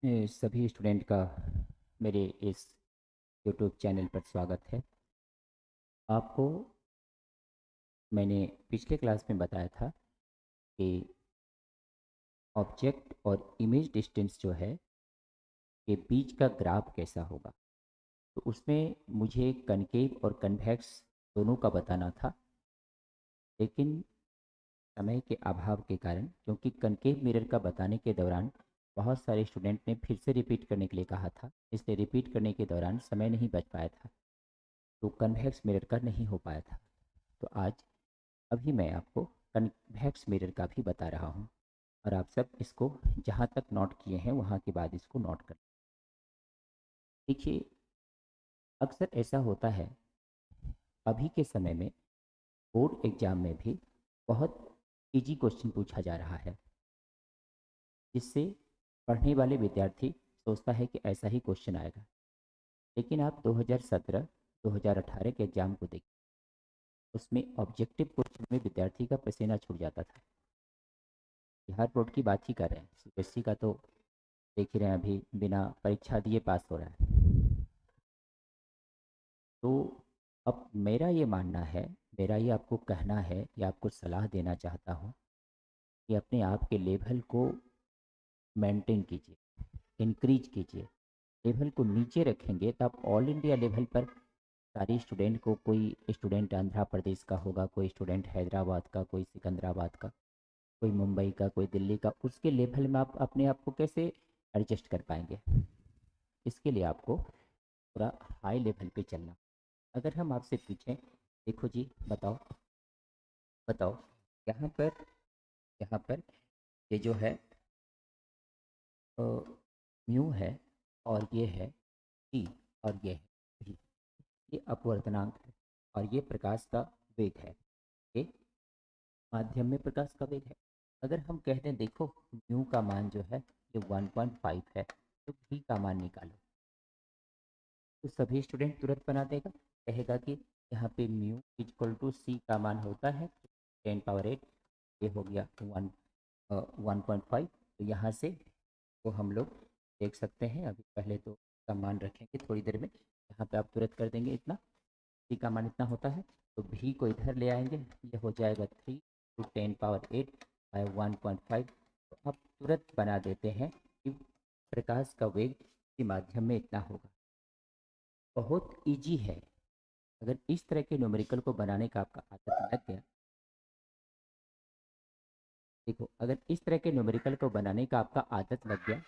सभी स्टूडेंट का मेरे इस यूट्यूब चैनल पर स्वागत है। आपको मैंने पिछले क्लास में बताया था कि ऑब्जेक्ट और इमेज डिस्टेंस जो है के बीच का ग्राफ कैसा होगा। तो उसमें मुझे कनकेव और कन्वेक्स दोनों का बताना था, लेकिन समय के अभाव के कारण, क्योंकि कनकेव मिरर का बताने के दौरान बहुत सारे स्टूडेंट ने फिर से रिपीट करने के लिए कहा था, इसलिए रिपीट करने के दौरान समय नहीं बच पाया था, तो कन्वेक्स मिरर का नहीं हो पाया था। तो आज अभी मैं आपको कन्वेक्स मिरर का भी बता रहा हूँ, और आप सब इसको जहाँ तक नोट किए हैं वहाँ के बाद इसको नोट कर। देखिए, अक्सर ऐसा होता है अभी के समय में बोर्ड एग्जाम में भी बहुत इजी क्वेश्चन पूछा जा रहा है, जिससे पढ़ने वाले विद्यार्थी सोचता है कि ऐसा ही क्वेश्चन आएगा। लेकिन आप 2017 2018 के एग्जाम को देखिए, उसमें ऑब्जेक्टिव क्वेश्चन में विद्यार्थी का पसीना छूट जाता था। बिहार बोर्ड की बात ही कर रहे हैं, सीबीएसई का तो देख ही रहे हैं, अभी बिना परीक्षा दिए पास हो रहा है। तो अब मेरा ये मानना है, मेरा ये आपको कहना है या आपको सलाह देना चाहता हूँ कि अपने आप के लेवल को मेंटेन कीजिए, इंक्रीज कीजिए। लेवल को नीचे रखेंगे तो आप ऑल इंडिया लेवल पर सारी स्टूडेंट को, कोई स्टूडेंट आंध्र प्रदेश का होगा, कोई स्टूडेंट हैदराबाद का, कोई सिकंदराबाद का, कोई मुंबई का, कोई दिल्ली का, उसके लेवल में आप अपने आप को कैसे एडजस्ट कर पाएंगे। इसके लिए आपको पूरा हाई लेवल पे चलना। अगर हम आपसे पूछें, देखो जी, बताओ बताओ, यहाँ पर यहाँ पर ये जो है म्यू है, और ये है टी, और ये है भी, ये अपवर्तनांक है, और ये प्रकाश का वेग है। ये माध्यम में प्रकाश का वेग है। अगर हम कह दें देखो म्यू का मान जो है ये 1.5 है, तो भी का मान निकालो, तो सभी स्टूडेंट तुरंत बना देगा, कहेगा कि यहाँ पे म्यू इक्वल टू सी का मान होता है 10 पावर 8, ये हो गया 1.5। तो यहाँ से वो हम लोग देख सकते हैं। अभी पहले तो का मान रखेंगे, थोड़ी देर में यहाँ पे आप तुरंत कर देंगे, इतना सी का मान इतना होता है, तो भी को इधर ले आएंगे, ये हो जाएगा 3 × 10 पावर 8/1.5। तो आप तुरंत बना देते हैं कि प्रकाश का वेग के माध्यम में इतना होगा। बहुत इजी है। अगर इस तरह के न्यूमेरिकल को बनाने का आपका आदत लग गया, देखो अगर इस तरह के न्यूमेरिकल को बनाने का आपका आदत लग गया,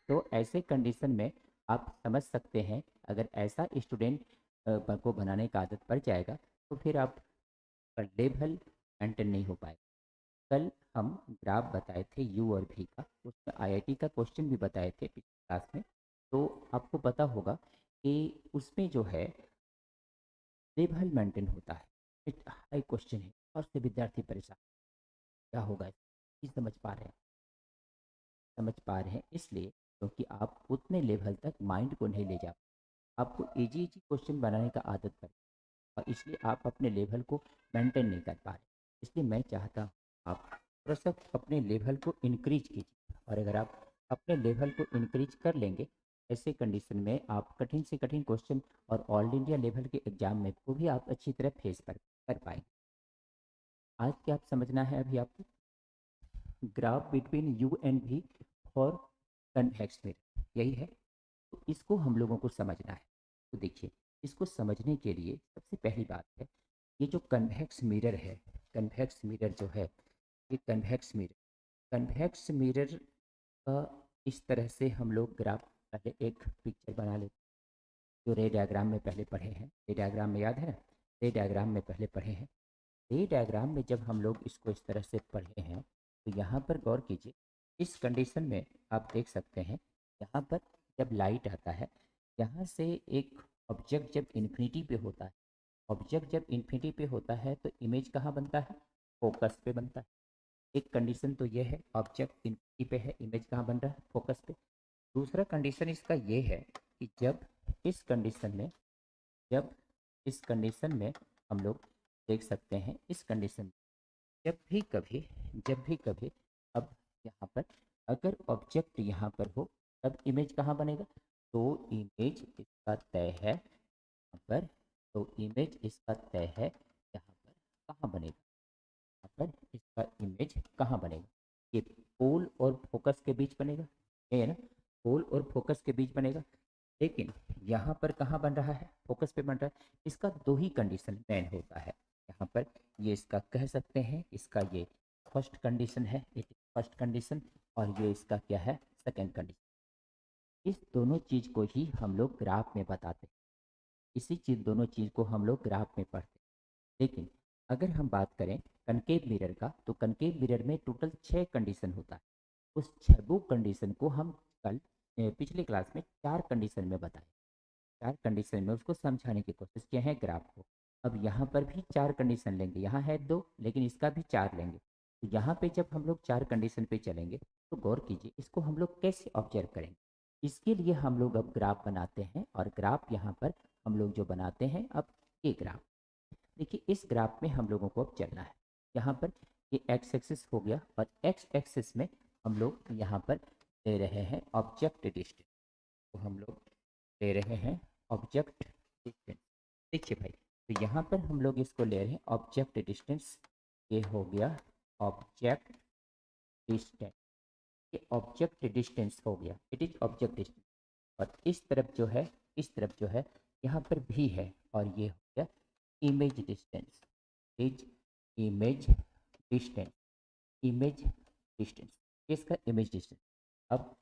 तो ऐसे कंडीशन में आप समझ सकते हैं, अगर ऐसा स्टूडेंट को बनाने का आदत पड़ जाएगा, तो फिर आप लेवल मेंटेन नहीं हो पाएगा। कल हम ग्राफ बताए थे यू और भी का, उसमें आईआईटी का क्वेश्चन भी बताए थे पिछली क्लास में, तो आपको पता होगा कि उसमें जो है लेवल मेंटेन होता है। एक हाई क्वेश्चन है और से विद्यार्थी परेशान, क्या होगा, ये समझ पा रहे हैं, इसलिए क्योंकि आप उतने लेवल तक माइंड को नहीं ले जा, आपको इजी इजी क्वेश्चन बनाने का आदत पड़, और इसलिए आप अपने लेवल को मेंटेन नहीं कर पा रहे। इसलिए मैं चाहता हूँ आप थोड़ा सा अपने लेवल को इंक्रीज कीजिए, और अगर आप अपने लेवल को इंक्रीज कर लेंगे, ऐसे कंडीशन में आप कठिन से कठिन क्वेश्चन और ऑल इंडिया लेवल के एग्जाम में को भी आप अच्छी तरह फेस कर पाएंगे। आज क्या आप समझना है अभी आपको, graph between u and v for convex mirror, यही है। तो इसको हम लोगों को समझना है। तो देखिए, इसको समझने के लिए सबसे पहली बात है, ये जो कन्वेक्स मिरर है, कन्वेक्स मिरर जो है, ये कन्वेक्स मिरर का इस तरह से हम लोग ग्राफ, पहले एक पिक्चर बना लेते, जो रे डायग्राम में पहले पढ़े हैं, रे डायग्राम में याद है ना, रे डायग्राम में पहले पढ़े हैं। रे डायग्राम में जब हम लोग इसको इस तरह से पढ़े हैं, तो यहाँ पर गौर कीजिए, इस कंडीशन में आप देख सकते हैं, यहाँ पर जब लाइट आता है, यहाँ से एक ऑब्जेक्ट जब इन्फिनिटी पे होता है, ऑब्जेक्ट जब इन्फिनिटी पे होता है तो इमेज कहाँ बनता है, फोकस पे बनता है। एक कंडीशन तो ये है, ऑब्जेक्ट इन्फिनिटी पे है, इमेज कहाँ बन रहा है, फोकस पे। दूसरा कंडीशन इसका ये है कि इस कंडीशन में जब इस कंडीशन में हम लोग देख सकते हैं, इस कंडीशन में जब भी कभी अब यहाँ पर अगर ऑब्जेक्ट यहाँ पर हो, तब इमेज कहाँ बनेगा? तो इमेज इसका तय है यहाँ पर, तो इमेज इसका तय है यहाँ पर कहाँ बनेगा? यहाँ पर इसका इमेज कहाँ बनेगा? ये पोल और फोकस के बीच बनेगा, ये है ना, पोल और फोकस के बीच बनेगा। लेकिन यहाँ पर कहाँ बन रहा है? फोकस पे बन रहा है। इसका दो ही कंडीशन मेन होता है यहाँ पर। ये इसका कह सकते हैं, इसका ये फर्स्ट कंडीशन है, इट फर्स्ट कंडीशन, और ये इसका क्या है? Second condition. इस दोनों चीज़ को ही हम लोग ग्राफ में बताते हैं, इसी चीज़ दोनों चीज़ को हम लोग ग्राफ में पढ़ते हैं। लेकिन अगर हम बात करें कनकेव मिरर का, तो कनकेव मिरर में टोटल 6 कंडीशन होता है। उस 6 कंडीशन को हम कल पिछले क्लास में 4 कंडीशन में बताए, 4 कंडीशन में उसको समझाने की कोशिश किए हैं ग्राफ को। अब यहाँ पर भी 4 कंडीशन लेंगे, यहाँ है 2 लेकिन इसका भी 4 लेंगे। तो यहाँ पे जब हम लोग 4 कंडीशन पे चलेंगे तो गौर कीजिए इसको हम लोग कैसे ऑब्जर्व करेंगे। इसके लिए हम लोग अब ग्राफ बनाते हैं, और ग्राफ यहाँ पर हम लोग जो बनाते हैं, अब ये ग्राफ देखिए, इस ग्राफ में हम लोगों को अब चलना है। यहाँ पर ये एक्स एक्सिस हो गया, और एक्स एक्सिस में हम लोग यहाँ पर ले रहे हैं ऑब्जेक्ट डिस्टेंस, तो हम लोग ले रहे हैं ऑब्जेक्ट डिस्टेंस। देखिए भाई, तो यहाँ पर हम लोग इसको ले रहे हैं ऑब्जेक्ट डिस्टेंस, ये हो गया ऑब्जेक्ट डिस्टेंस, ये ऑब्जेक्ट डिस्टेंस हो गया, इट इज ऑब्जेक्ट डिस्टेंस। और इस तरफ जो है, इस तरफ जो है यहाँ पर भी है, और ये हो गया image distance, is image distance, image distance, इसका इमेज डिस्टेंस। अब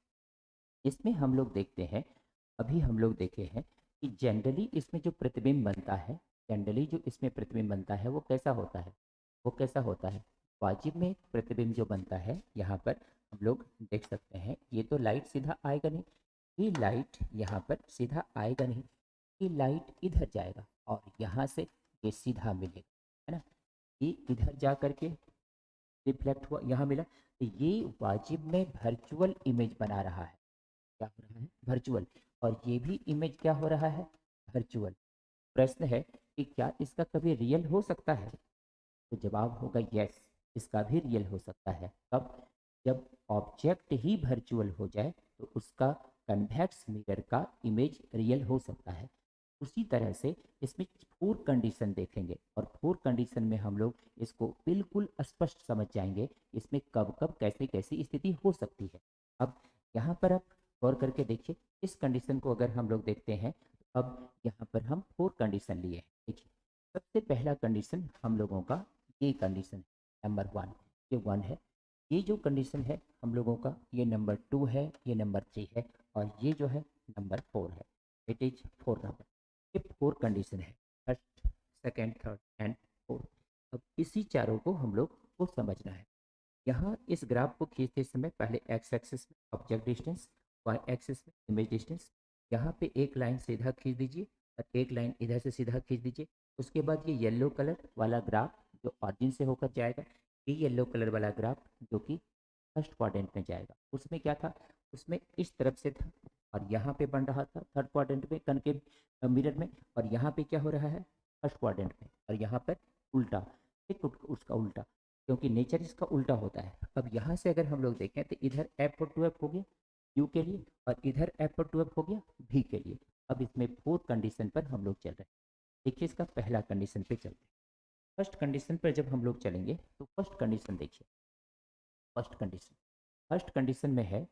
इसमें हम लोग देखते हैं, अभी हम लोग देखे हैं कि जनरली इसमें जो प्रतिबिंब बनता है, जनरली जो इसमें प्रतिबिंब बनता है वो कैसा होता है? वो कैसा होता है? वाजिब में प्रतिबिंब जो बनता है यहाँ पर हम लोग देख सकते हैं, ये तो लाइट सीधा आएगा नहीं, ये लाइट यहाँ पर सीधा आएगा नहीं, ये लाइट इधर जाएगा और यहाँ से ये सीधा मिलेगा, है ना, ये इधर जा करके रिफ्लेक्ट हुआ, यहाँ मिला। तो ये वाजिब में वर्चुअल इमेज बना रहा है, क्या हो रहा है? वर्चुअल। और ये भी इमेज क्या हो रहा है? वर्चुअल। प्रश्न है कि क्या इसका कभी रियल हो सकता है? तो जवाब होगा यस, इसका भी रियल हो सकता है। कब? जब ऑब्जेक्ट ही वर्चुअल हो जाए तो उसका कन्वेक्स मिरर का इमेज रियल हो सकता है। उसी तरह से इसमें 4 कंडीशन देखेंगे, और 4 कंडीशन में हम लोग इसको बिल्कुल स्पष्ट समझ जाएंगे इसमें कब कब कैसे कैसी स्थिति हो सकती है। अब यहाँ पर आप गौर करके देखिए, इस कंडीशन को अगर हम लोग देखते हैं, अब यहाँ पर हम 4 कंडीशन लिए हैं। देखिए, सबसे पहला कंडीशन हम लोगों का ये कंडीशन नंबर 1, ये 1 है। ये जो कंडीशन है हम लोगों का, ये नंबर 2 है, ये नंबर 3 है, और ये जो है नंबर 4 है। It is 4 number. ये 4 कंडीशन है, first, second, third and fourth. अब इसी चारों को हम लोग को समझना है। यहाँ इस ग्राफ को खींचते समय पहले एक्स एक्सिस में ऑब्जेक्ट डिस्टेंस, वाई एक्सिस में इमेज डिस्टेंस, यहाँ पे एक लाइन सीधा खींच दीजिए और एक लाइन इधर से सीधा खींच दीजिए। उसके बाद ये येलो कलर वाला ग्राफ जो ऑरिजिन से होकर जाएगा, ये येलो कलर वाला ग्राफ जो कि फर्स्ट क्वाड्रेंट में जाएगा, उसमें क्या था? उसमें इस तरफ से था, और यहाँ पे बन रहा था थर्ड क्वाड्रेंट में कनकेव मिरर में, और यहाँ पे क्या हो रहा है? फर्स्ट क्वाड्रेंट में, और यहाँ पर उल्टा, ठीक उसका उल्टा, क्योंकि नेचर इसका उल्टा होता है। अब यहाँ से अगर हम लोग देखें तो इधर एफ और 2F हो गया यू के लिए, और इधर एफ और 2F हो गया भी के लिए। अब इसमें 4 कंडीशन पर हम लोग चल रहे हैं। देखिए, इसका पहला कंडीशन पे चलते हैं। फर्स्ट कंडीशन पर जब हम लोग चलेंगे तो फर्स्ट कंडीशन देखिए, फर्स्ट कंडीशन में है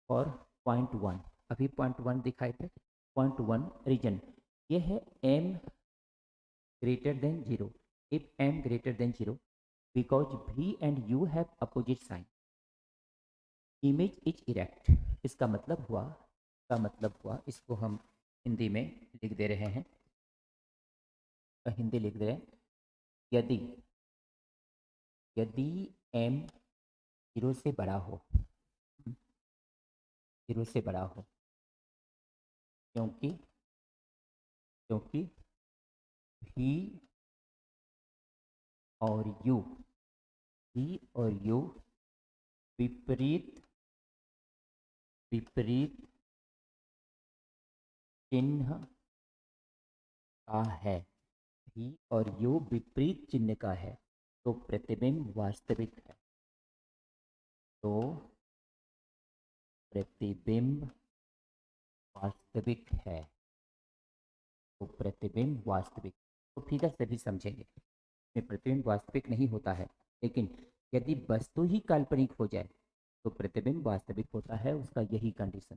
और .1, अभी .1 दिखाए थे, .1 रीजन, ये है m greater than 0, if m greater than 0 because v and u have opposite sign, image is erect। इसका मतलब हुआ, इसको हम हिंदी में लिख दे रहे हैं, हिंदी लिख दे रहे हैं, यदि यदि m 0 से बड़ा हो, 0 से बड़ा हो, क्योंकि क्योंकि v और u, v और u विपरीत विपरीत चिन्ह का है, v और u विपरीत चिन्ह का है, तो प्रतिबिंब वास्तविक है, तो प्रतिबिंब वास्तविक है, तो प्रतिबिंब वास्तविक। तो फिगर से भी समझेंगे, में प्रतिबिंब वास्तविक नहीं होता है, लेकिन यदि वस्तु ही काल्पनिक हो जाए तो प्रतिबिंब वास्तविक होता है। उसका यही कंडीशन,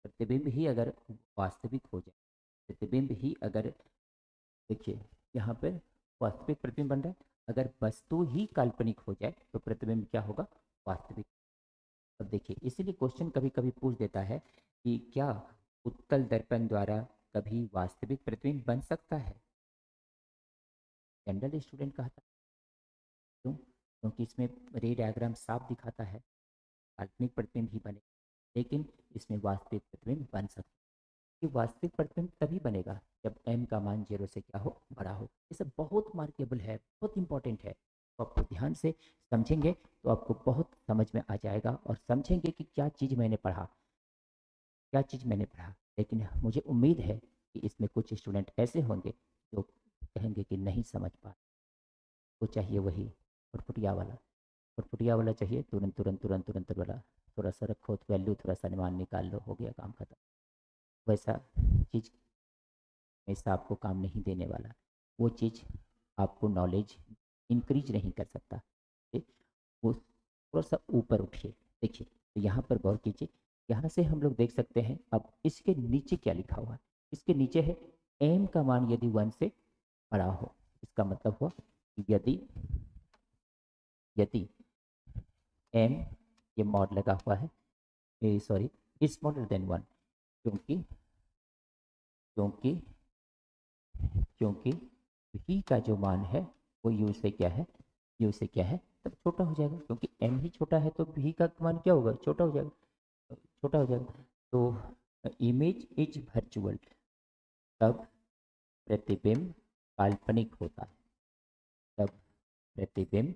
प्रतिबिंब ही अगर वास्तविक हो जाए, प्रतिबिंब ही अगर, देखिए यहाँ पर वास्तविक प्रतिबिंब बन रहा है, अगर वस्तु ही काल्पनिक हो जाए तो प्रतिबिंब क्या होगा, वास्तविक। अब देखिए, इसीलिए क्वेश्चन कभी कभी पूछ देता है कि क्या उत्तल दर्पण द्वारा कभी वास्तविक प्रतिबिंब बन सकता है। जनरल स्टूडेंट कहता है क्यों, क्योंकि इसमें रे डायग्राम साफ दिखाता है काल्पनिक प्रतिबिंब ही बने, लेकिन इसमें वास्तविक प्रतिबिंब बन सकता है। कि वास्तविक प्रतिबिंब तभी बनेगा जब m का मान 0 से क्या हो, बड़ा हो। ये सब बहुत मार्केबल है, बहुत इंपॉर्टेंट है, तो आपको ध्यान से समझेंगे तो आपको बहुत समझ में आ जाएगा और समझेंगे कि क्या चीज़ मैंने पढ़ा, क्या चीज़ मैंने पढ़ा। लेकिन मुझे उम्मीद है कि इसमें कुछ स्टूडेंट ऐसे होंगे जो कहेंगे कि नहीं समझ पा, वो चाहिए वही फुटफुटिया वाला, फुटफुटिया वाला चाहिए, तुरंत तुरंत तुरंत तुरंत वाला, थोड़ा सा रखो तो वैल्यू, थोड़ा सा अनुमान निकाल लो, हो गया काम खत्म। वैसा चीज़ हमेशा आपको काम नहीं देने वाला, वो चीज़ आपको नॉलेज इंक्रीज नहीं कर सकता। ठीक? वो थोड़ा सा ऊपर उठिए, देखिए तो यहाँ पर गौर कीजिए, यहाँ से हम लोग देख सकते हैं। अब इसके नीचे क्या लिखा हुआ है, इसके नीचे है m का मान यदि 1 से बड़ा हो। इसका मतलब हुआ कि यदि यदि m, ये मॉड लगा हुआ है, सॉरी, इज स्मॉलर देन 1, क्योंकि क्योंकि क्योंकि v का जो मान है वो u से क्या है, u से क्या है, तब छोटा हो जाएगा, क्योंकि m ही छोटा है तो v का मान क्या होगा, छोटा हो जाएगा, छोटा हो जाएगा। तो इमेज इज वर्चुअल, तब प्रतिबिंब काल्पनिक होता है, तब प्रतिबिंब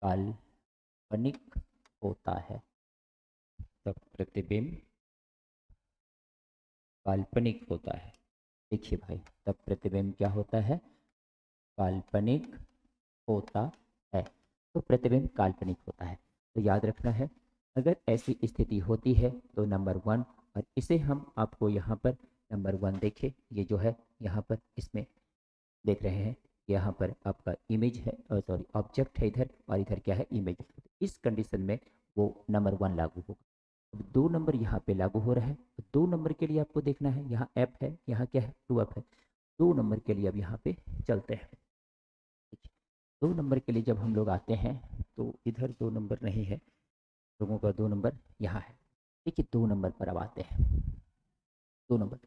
काल्पनिक होता है, तब प्रतिबिंब काल्पनिक होता है। देखिए भाई, तब प्रतिबिंब क्या होता है, काल्पनिक होता है। तो प्रतिबिंब काल्पनिक होता है, तो याद रखना है, अगर ऐसी स्थिति होती है तो नंबर 1, और इसे हम आपको यहाँ पर नंबर 1 देखे, ये जो है यहाँ पर इसमें देख रहे हैं, यहाँ पर आपका इमेज है, सॉरी ऑब्जेक्ट है इधर, और इधर क्या है, इमेज। इस कंडीशन में वो नंबर 1 लागू होगा। अब 2 नंबर यहाँ पे लागू हो रहा है, तो 2 नंबर के लिए आपको देखना है, यहाँ एफ है, यहाँ क्या है, 2f है। 2 नंबर के लिए अब यहाँ पे चलते हैं। 2 नंबर के लिए जब हम लोग आते हैं तो इधर 2 नंबर नहीं है, लोगों का 2 नंबर यहाँ है। देखिए 2 नंबर पर अब आते हैं। 2 नंबर,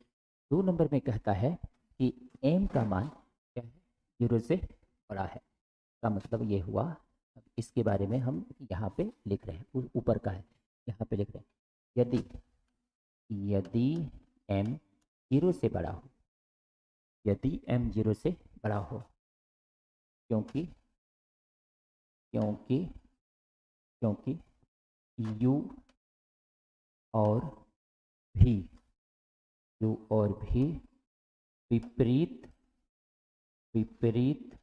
2 नंबर में कहता है कि m का मान क्या है, 0 से बड़ा है। का मतलब ये हुआ, अब इसके बारे में हम यहाँ पे लिख रहे हैं, ऊपर का है, यहाँ पे लिख रहे हैं, यदि यदि m 0 से बड़ा हो, यदि m 0 से बड़ा हो, क्योंकि क्योंकि क्योंकि u और भी, u और भी विपरीत विपरीत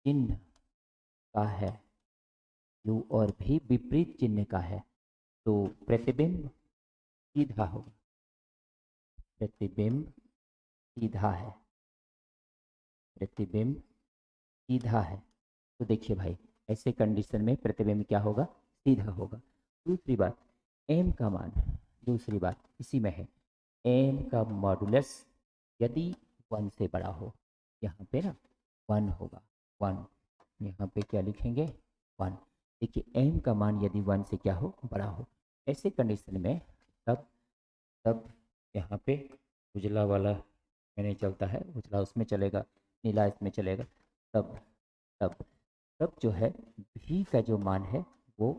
चिन्ह का है, u और भी विपरीत चिन्ह का है, तो प्रतिबिंब सीधा होगा, प्रतिबिंब सीधा है, प्रतिबिंब सीधा है। तो देखिए भाई, ऐसे कंडीशन में प्रतिबिंब क्या होगा, सीधा होगा। दूसरी बात, m का मान, दूसरी बात इसी में है, m का मॉडुलस यदि 1 से बड़ा हो, यहाँ पे ना 1 होगा, 1, यहाँ पे क्या लिखेंगे, 1। देखिए m का मान यदि 1 से क्या हो, बड़ा हो, ऐसे कंडीशन में तब तब यहाँ पे उजला वाला नहीं चलता है, उजला उसमें चलेगा, नीला इसमें चलेगा, तब तब तब जो है भी का जो मान है वो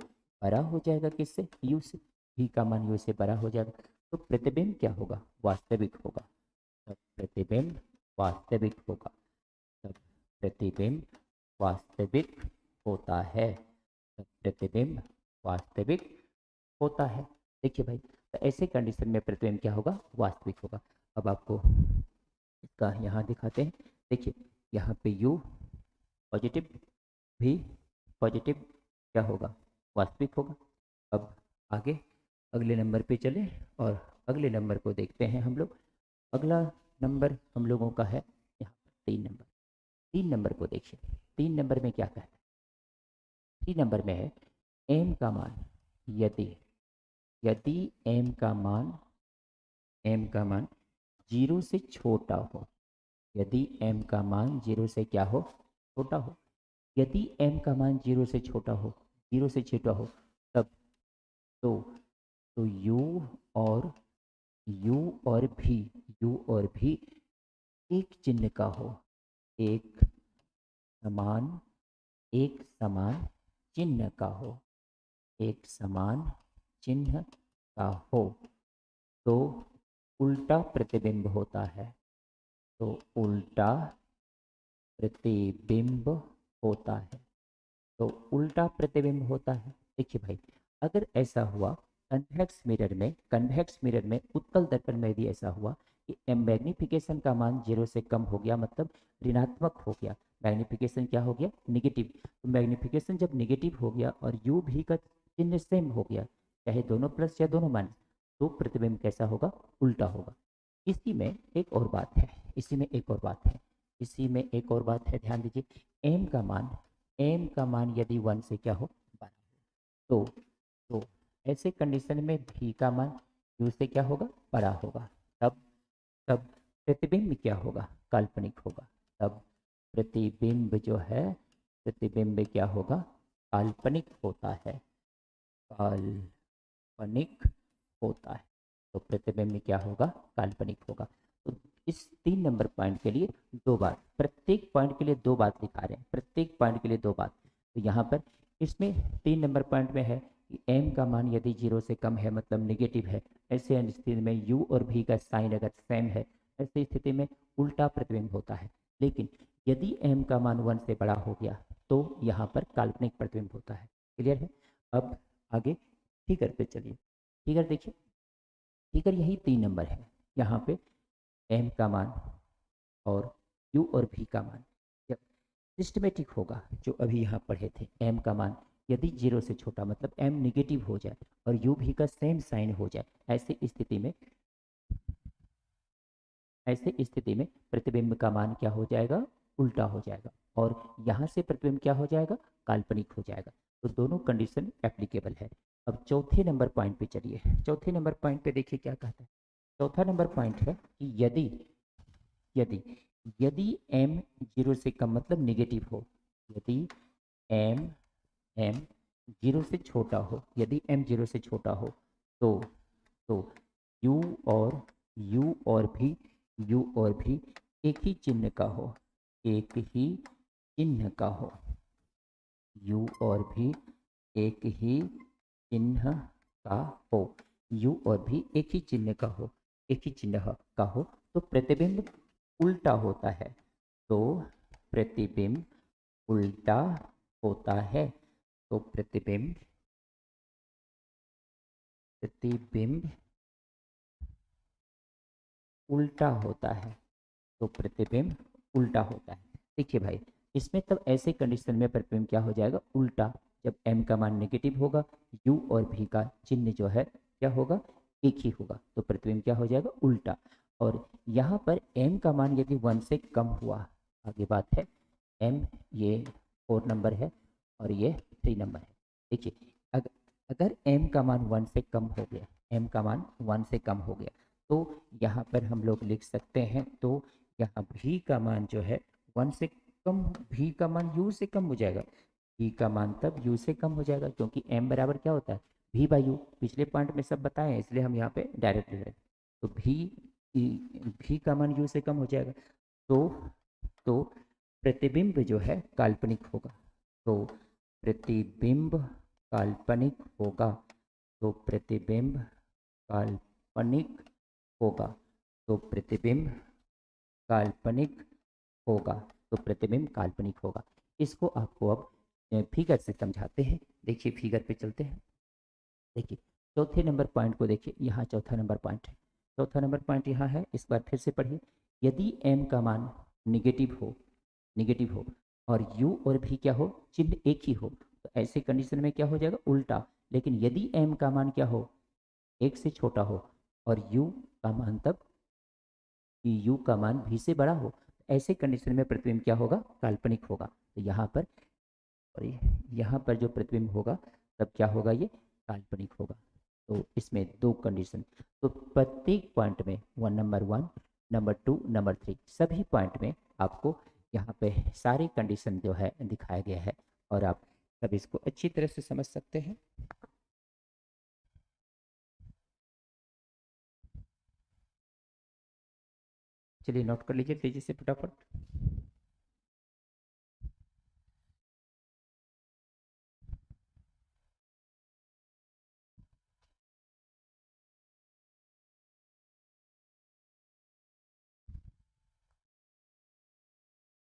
बड़ा हो जाएगा, किससे, u से, भी का मान u से बड़ा हो जाएगा, तो प्रतिबिंब क्या होगा, वास्तविक होगा, तब प्रतिबिंब वास्तविक होगा, तब प्रतिबिंब वास्तविक होता है, तब प्रतिबिंब वास्तविक होता है। देखिए भाई, तो ऐसे कंडीशन में प्रतिबिंब क्या होगा, वास्तविक होगा। अब आपको इसका यहाँ दिखाते हैं, देखिए यहाँ पे u पॉजिटिव, भी पॉजिटिव, क्या होगा, वास्तविक होगा। अब आगे अगले नंबर पे चले और अगले नंबर को देखते हैं हम लोग। अगला नंबर हम लोगों का है यहाँ पर 3 नंबर। 3 नंबर को देखिए, 3 नंबर में क्या कहता है? 3 नंबर में है एम का मान यदि यदि एम का मान 0 से छोटा हो, यदि एम का मान 0 से क्या हो, छोटा हो। यदि एम का मान 0 से छोटा हो, 0 से छोटा हो, तब तो तो और यू और भी यू और भी एक चिन्ह का हो, एक समान एक समान चिन्ह का हो, एक समान चिन्ह का हो, तो उल्टा प्रतिबिंब होता है। तो उल्टा प्रतिबिंब होता है। तो उल्टा प्रतिबिंब होता है। देखिए भाई, अगर ऐसा हुआ कन्वेक्स मिरर में उत्तल दर्पण में भी ऐसा हुआ कि मैग्निफिकेशन का मान 0 से कम हो गया, मतलब ऋणात्मक हो गया, मैग्निफिकेशन क्या हो गया, निगेटिव। तो मैग्निफिकेशन जब निगेटिव हो गया और यू भी का चिन्ह सेम हो गया, चाहे दोनों प्लस या दोनों माइनस, तो प्रतिबिंब कैसा होगा, उल्टा होगा। इसी में एक और बात है, इसी में एक और बात है, इसी में एक और बात है, ध्यान दीजिए। एम का मान यदि 1 से क्या हो, 12, तो तो ऐसे कंडीशन में भी का मान यू से क्या होगा, बड़ा होगा। तब तब प्रतिबिंब क्या होगा, काल्पनिक होगा। तब प्रतिबिंब जो है, प्रतिबिंब क्या होगा, काल्पनिक होता है, काल्पनिक होता है। तो प्रतिबिंब क्या होगा, काल्पनिक होगा। तो इस 3 नंबर पॉइंट के लिए 2 बात, प्रत्येक पॉइंट के लिए 2 बात दिखा रहे हैं, प्रत्येक पॉइंट के लिए 2 बात। तो यहाँ पर इसमें 3 नंबर पॉइंट में है कि एम का मान यदि 0 से कम है, मतलब निगेटिव है, ऐसे स्थिति में यू और भी का साइन अगर सेम है, ऐसी स्थिति में उल्टा प्रतिबिंब होता है। लेकिन यदि एम का मान 1 से बड़ा हो गया, तो यहाँ पर काल्पनिक प्रतिबिंब होता है। क्लियर है? अब आगे फिगर पे चलिए। फिगर देखिए, फिगर यही 3 नंबर है। यहाँ पे एम का मान और यू और भी का मान जब सिस्टमेटिक होगा, जो अभी यहाँ पढ़े थे, एम का मान यदि 0 से छोटा, मतलब एम निगेटिव हो जाए और यू भी का सेम साइन हो जाए, ऐसे स्थिति में प्रतिबिंब का मान क्या हो जाएगा, उल्टा हो जाएगा, और यहाँ से प्रतिबिंब क्या हो जाएगा, काल्पनिक हो जाएगा। तो दोनों कंडीशन एप्लीकेबल है। अब चौथे नंबर पॉइंट पे चलिए। चौथे नंबर पॉइंट पे देखिए क्या कहता है। चौथा नंबर पॉइंट है कि यदि यदि यदि एम 0 से कम, मतलब निगेटिव हो, यदि एम एम 0 से छोटा हो, यदि एम 0 से छोटा हो, तो तो यू और यू और भी एक ही चिन्ह का हो, एक ही चिन्ह का हो, यू और भी एक ही चिन्ह का हो, यू और भी एक ही चिन्ह का हो, एक ही चिन्ह का हो, तो प्रतिबिंब उल्टा होता है। तो प्रतिबिंब उल्टा होता है। तो प्रतिबिंब उल्टा होता है। तो प्रतिबिंब उल्टा होता है। देखिए भाई, इसमें तब ऐसे कंडीशन में प्रतिबिंब क्या हो जाएगा, उल्टा, जब m का मान नेगेटिव होगा, u और v का चिन्ह जो है क्या होगा, एक ही होगा, तो प्रतिबिंब क्या हो जाएगा, उल्टा। और यहाँ पर m का मान यदि 1 से कम हुआ, आगे बात है, m ये 4 नंबर है और ये 3 नंबर है। देखिए, अगर m का मान 1 से कम हो गया, m का मान 1 से कम हो गया, तो यहाँ पर हम लोग लिख सकते हैं, तो यहाँ भी का मान जो है 1 से कम, भी का मान u से कम हो जाएगा, भी का मान तब u से कम हो जाएगा, क्योंकि m बराबर क्या होता है, v बाई u। पिछले पॉइंट में सब बताए हैं, इसलिए हम यहाँ पे डायरेक्ट ले रहे हैं। तो भी का मान u से कम हो जाएगा, तो प्रतिबिंब जो है काल्पनिक होगा। तो प्रतिबिंब काल्पनिक होगा। तो प्रतिबिंब काल्पनिक होगा। तो प्रतिबिंब काल्पनिक होगा। तो प्रतिबिंब काल्पनिक होगा। इसको आपको अब फिगर से समझाते हैं। देखिए, फिगर पे चलते हैं। देखिए, चौथे नंबर पॉइंट को देखिए, यहाँ चौथा नंबर पॉइंट है। चौथा नंबर पॉइंट यहाँ है, इस बार फिर से पढ़िए। यदि m का मान निगेटिव हो और u और v क्या हो, चिन्ह एक ही हो, तो ऐसे कंडीशन में क्या हो जाएगा, उल्टा। लेकिन यदि m का मान क्या हो, 1 से छोटा हो, और u का मान तब कि u का मान v से बड़ा हो, ऐसे कंडीशन में प्रतिबिंब क्या होगा, काल्पनिक होगा। तो यहाँ पर और यहाँ पर जो प्रतिबिंब होगा तब क्या होगा, ये काल्पनिक होगा। तो इसमें दो कंडीशन, तो प्रत्येक पॉइंट में नंबर 1, नंबर 2, नंबर 3 सभी पॉइंट में आपको यहाँ पे सारी कंडीशन जो है दिखाया गया है, और आप सब इसको अच्छी तरह से समझ सकते हैं। चलिए नोट कर लीजिए तेजी से फटाफट।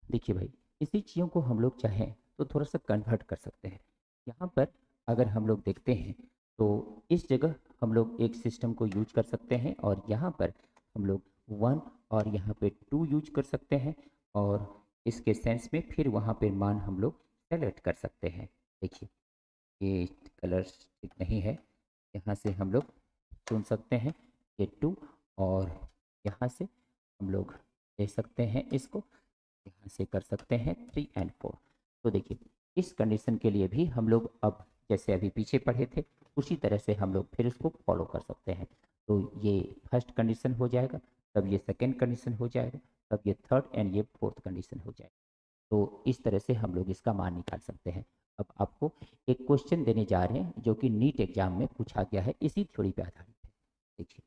देखिए भाई, इसी चीज़ों को हम लोग चाहें तो थोड़ा सा कन्वर्ट कर सकते हैं। यहाँ पर अगर हम लोग देखते हैं तो इस जगह हम लोग एक सिस्टम को यूज कर सकते हैं, और यहाँ पर हम लोग 1 और यहाँ पे 2 यूज कर सकते हैं, और इसके सेंस में फिर वहाँ पे मान हम लोग सेलेक्ट कर सकते हैं। देखिए ये कलर ठीक नहीं है, यहाँ से हम लोग चुन सकते हैं ये 2, और यहाँ से हम लोग ले सकते हैं इसको, यहाँ से कर सकते हैं 3 एंड 4। तो देखिए इस कंडीशन के लिए भी हम लोग अब जैसे अभी पीछे पढ़े थे उसी तरह से हम लोग फिर उसको फॉलो कर सकते हैं। तो ये फर्स्ट कंडीशन हो जाएगा, तब ये सेकेंड कंडीशन हो जाएगा, तब ये थर्ड एंड ये फोर्थ कंडीशन हो जाएगा। तो इस तरह से हम लोग इसका मान निकाल सकते हैं। अब आपको एक क्वेश्चन देने जा रहे हैं जो कि नीट एग्जाम में पूछा गया है, इसी थ्योरी पे आधारित है। देखिए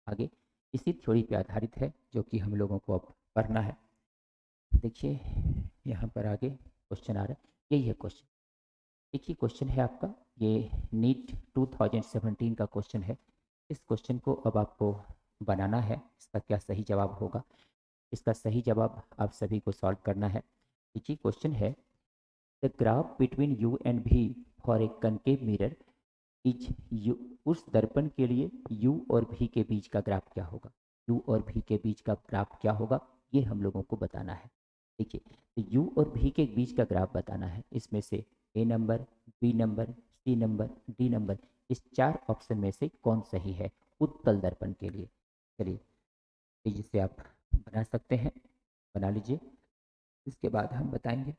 आगे इसी थ्योरी पे आधारित है जो कि हम लोगों को अब पढ़ना है। देखिए यहाँ पर आगे क्वेश्चन आ रहा है, यही है क्वेश्चन। देखिए क्वेश्चन है आपका, ये नीट 2017 का क्वेश्चन है। इस क्वेश्चन को अब आपको बनाना है, इसका क्या सही जवाब होगा, इसका सही जवाब आप सभी को सॉल्व करना है। देखिए क्वेश्चन है, the graph between u and v for a concave mirror is u, उस दर्पण के लिए u और v के बीच का ग्राफ क्या होगा, u और v के बीच का ग्राफ क्या होगा, ये हम लोगों को बताना है। देखिए तो u और v के बीच का ग्राफ बताना है, इसमें से a number, b number, c number, d number, इस 4 ऑप्शन में से कौन सही है उत्तल दर्पण के लिए। चलिए तेजी से आप बना सकते हैं, बना लीजिए, इसके बाद हम बताएंगे।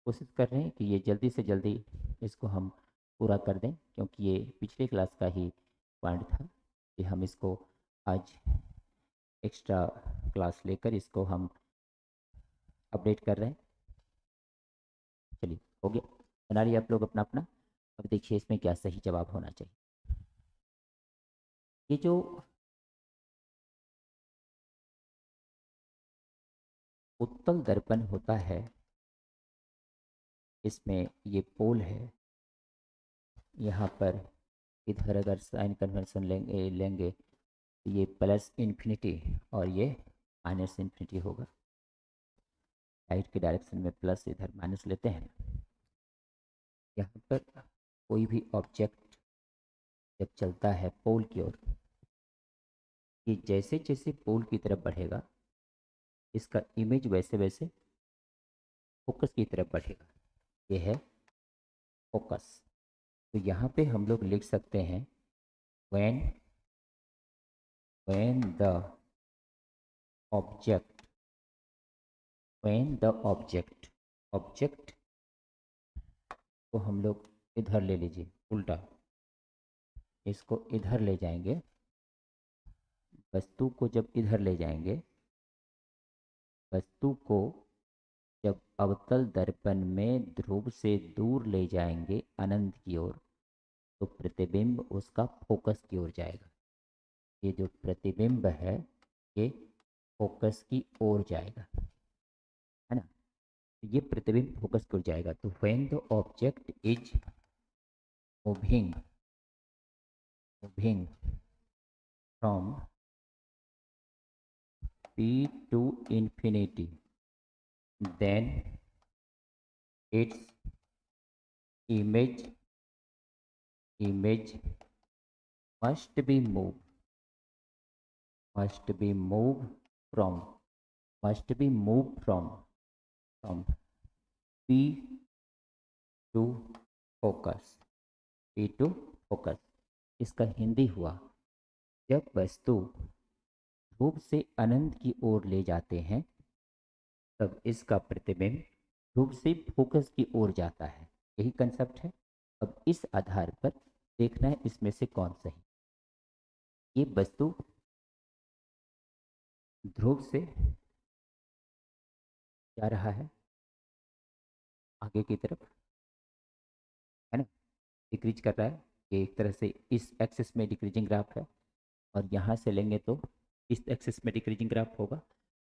कोशिश कर रहे हैं कि ये जल्दी से जल्दी इसको हम पूरा कर दें, क्योंकि ये पिछले क्लास का ही पॉइंट था कि हम इसको आज एक्स्ट्रा क्लास लेकर इसको हम अपडेट कर रहे हैं। चलिए हो गया, बना लिया आप लोग अपना अपना। अब देखिए इसमें क्या सही जवाब होना चाहिए। ये जो उत्तल दर्पण होता है, इसमें ये पोल है, यहाँ पर इधर अगर साइन कन्वेंशन लेंगे तो ये प्लस इन्फिनिटी और ये माइनस इन्फिनिटी होगा। राइट के डायरेक्शन में प्लस, इधर माइनस लेते हैं। यहाँ पर कोई भी ऑब्जेक्ट जब चलता है पोल की ओर, ये जैसे जैसे पोल की तरफ बढ़ेगा इसका इमेज वैसे वैसे फोकस की तरफ बढ़ेगा। ये है फोकस। तो यहाँ पे हम लोग लिख सकते हैं when when the object when the object को हम लोग इधर ले लीजिए, उल्टा इसको इधर ले जाएंगे, वस्तु को जब इधर ले जाएंगे, वस्तु को जब अवतल दर्पण में ध्रुव से दूर ले जाएंगे अनंत की ओर, तो प्रतिबिंब उसका फोकस की ओर जाएगा। ये जो प्रतिबिंब है ये फोकस की ओर जाएगा, है ना। ये प्रतिबिंब फोकस की ओर जाएगा। तो when the object is moving moving from p to infinity, then its image must be moved must be moved from must be moved from P to focus, P to focus. इसका हिंदी हुआ, जब वस्तु ध्रुव से अनंत की ओर ले जाते हैं तब इसका प्रतिबिंब ध्रुव से फोकस की ओर जाता है। यही कंसेप्ट है। अब इस आधार पर देखना है इसमें से कौन सही। ये वस्तु ध्रुव से जा रहा है आगे की तरफ, है ना, डिक्रीज कर रहा है। ये एक तरह से इस एक्सिस में डिक्रीजिंग ग्राफ है, और यहाँ से लेंगे तो इस एक्सिस में डिक्रीजिंग ग्राफ होगा।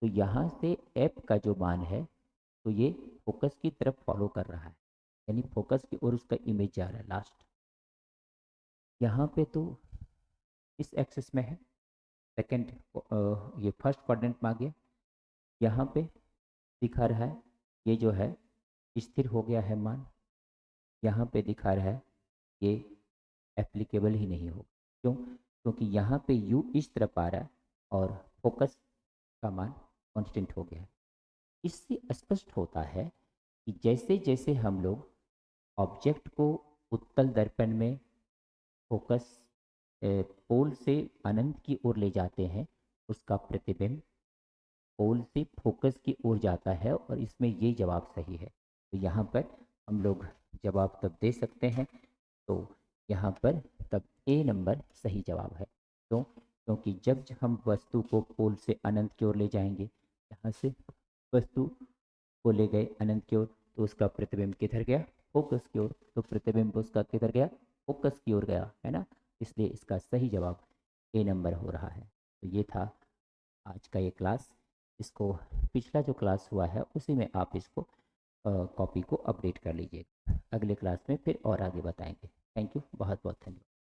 तो यहाँ से एफ का जो मान है तो ये फोकस की तरफ फॉलो कर रहा है, यानी फोकस की ओर उसका इमेज जा रहा है लास्ट। यहाँ पे तो इस एक्सिस में है, सेकंड ये फर्स्ट क्वाड्रेंट में आ गया। यहाँ पे दिखा रहा है ये जो है स्थिर हो गया है मान। यहाँ पे दिखा रहा है ये एप्लीकेबल ही नहीं होगा। क्यों? क्योंकि यहाँ पे u इस तरफ आ रहा है और फोकस का मान कांस्टेंट हो गया है। इससे स्पष्ट होता है कि जैसे जैसे हम लोग ऑब्जेक्ट को उत्तल दर्पण में फोकस पोल से अनंत की ओर ले जाते हैं, उसका प्रतिबिंब पोल से फोकस की ओर जाता है, और इसमें ये जवाब सही है। तो यहाँ पर हम लोग जवाब तब दे सकते हैं, तो यहाँ पर तब ए नंबर सही जवाब है। क्यों? क्योंकि जब हम वस्तु को पोल से अनंत की ओर ले जाएंगे, यहाँ से वस्तु को ले गए अनंत की ओर, तो उसका प्रतिबिंब किधर गया? फोकस की ओर। तो प्रतिबिंब उसका किधर गया? फोकस की ओर गया, है ना। इसलिए इसका सही जवाब ए नंबर हो रहा है। तो ये था आज का ये क्लास। इसको पिछला जो क्लास हुआ है उसी में आप इसको कॉपी को अपडेट कर लीजिएगा। अगले क्लास में फिर और आगे बताएंगे। थैंक यू, बहुत बहुत धन्यवाद।